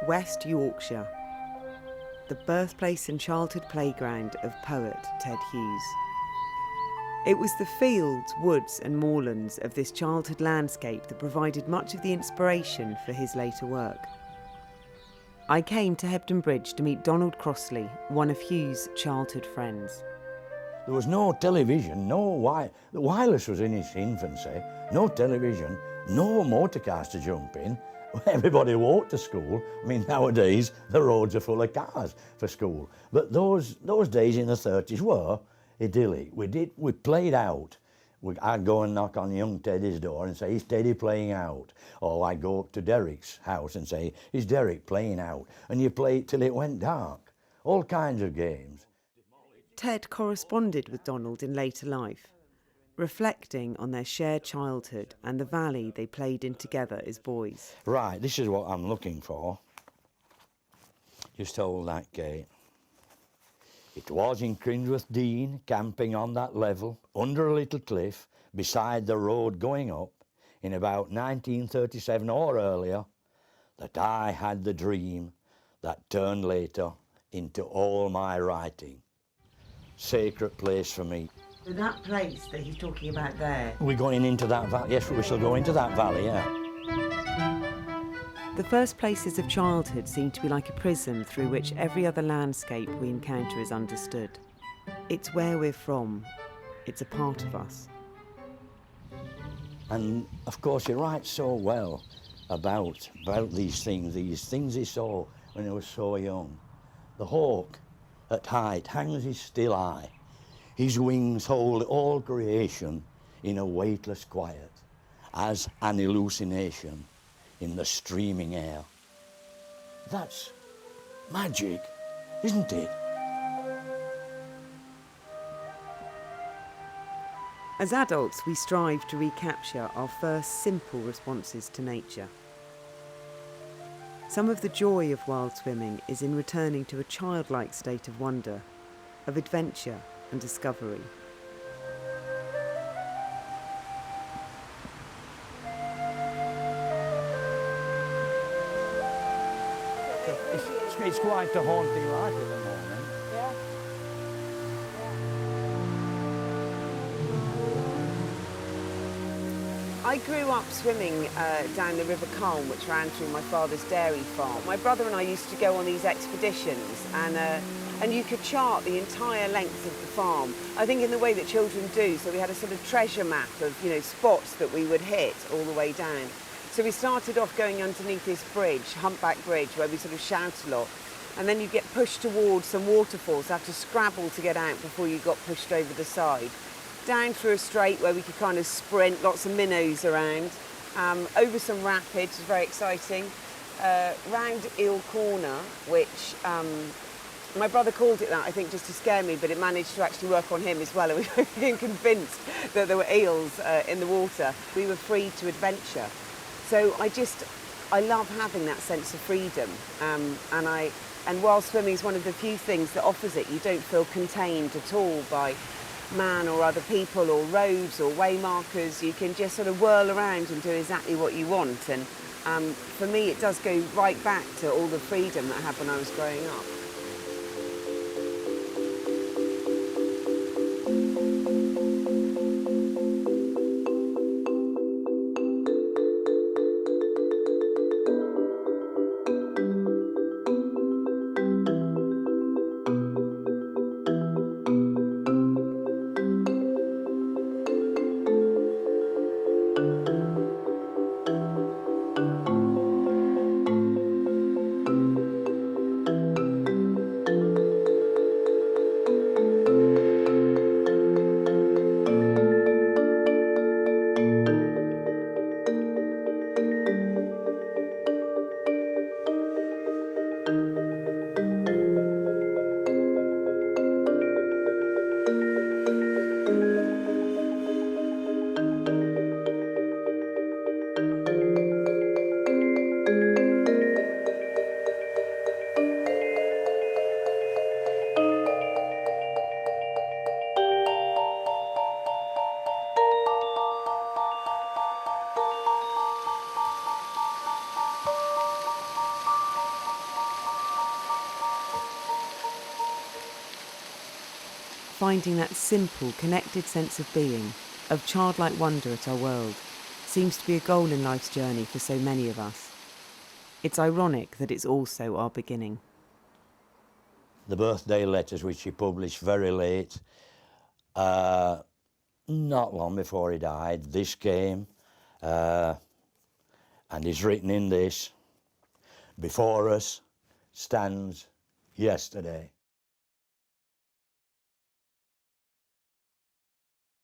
West Yorkshire, the birthplace and childhood playground of poet Ted Hughes. It was the fields, woods and moorlands of this childhood landscape that provided much of the inspiration for his later work. I came to Hebden Bridge to meet Donald Crossley, one of Hughes' childhood friends. There was no television, the wireless was in its infancy, no television, no motor cars to jump in. Everybody walked to school. I mean, nowadays the roads are full of cars for school. But those days in the 30s were idyllic. We played out. I'd go and knock on young Teddy's door and say, "Is Teddy playing out?" Or I'd go up to Derek's house and say, "Is Derek playing out?" And you played till it went dark. All kinds of games. Ted corresponded with Donald in later life, reflecting on their shared childhood and the valley they played in together as boys. Right, this is what I'm looking for. Just hold that gate. It was in Crinworth Dean, camping on that level, under a little cliff, beside the road going up, in about 1937 or earlier, that I had the dream that turned later into all my writing. Sacred place for me. That place that he's talking about there. We're going into that valley. Yes, we shall go into that valley, yeah. The first places of childhood seem to be like a prism through which every other landscape we encounter is understood. It's where we're from. It's a part of us. And of course, he writes so well about these things he saw when he was so young. The hawk at height hangs his still eye. His wings hold all creation in a weightless quiet, as an hallucination in the streaming air. That's magic, isn't it? As adults, we strive to recapture our first simple responses to nature. Some of the joy of wild swimming is in returning to a childlike state of wonder, of adventure and discovery. It's quite a haunting life at the moment. Yeah. I grew up swimming down the River Colne, which ran through my father's dairy farm. My brother and I used to go on these expeditions, and you could chart the entire length of the farm, I think in the way that children do. So we had a sort of treasure map of, spots that we would hit all the way down. So we started off going underneath this bridge, Humpback Bridge, where we sort of shout a lot. And then you get pushed towards some waterfalls, have to scrabble to get out before you got pushed over the side. Down through a straight where we could kind of sprint, lots of minnows around. Over some rapids, very exciting. Round Eel Corner, which my brother called it that, I think, just to scare me, but it managed to actually work on him as well. And we became convinced that there were eels in the water. We were free to adventure. So I love having that sense of freedom. And while swimming is one of the few things that offers it, you don't feel contained at all by man or other people or roads or waymarkers. You can just sort of whirl around and do exactly what you want. And for me, it does go right back to all the freedom that I had when I was growing up. finding that simple, connected sense of being, of childlike wonder at our world, seems to be a goal in life's journey for so many of us. It's ironic that it's also our beginning. The birthday letters which he published very late, not long before he died, this came, and he's written in this, "Before us stands yesterday."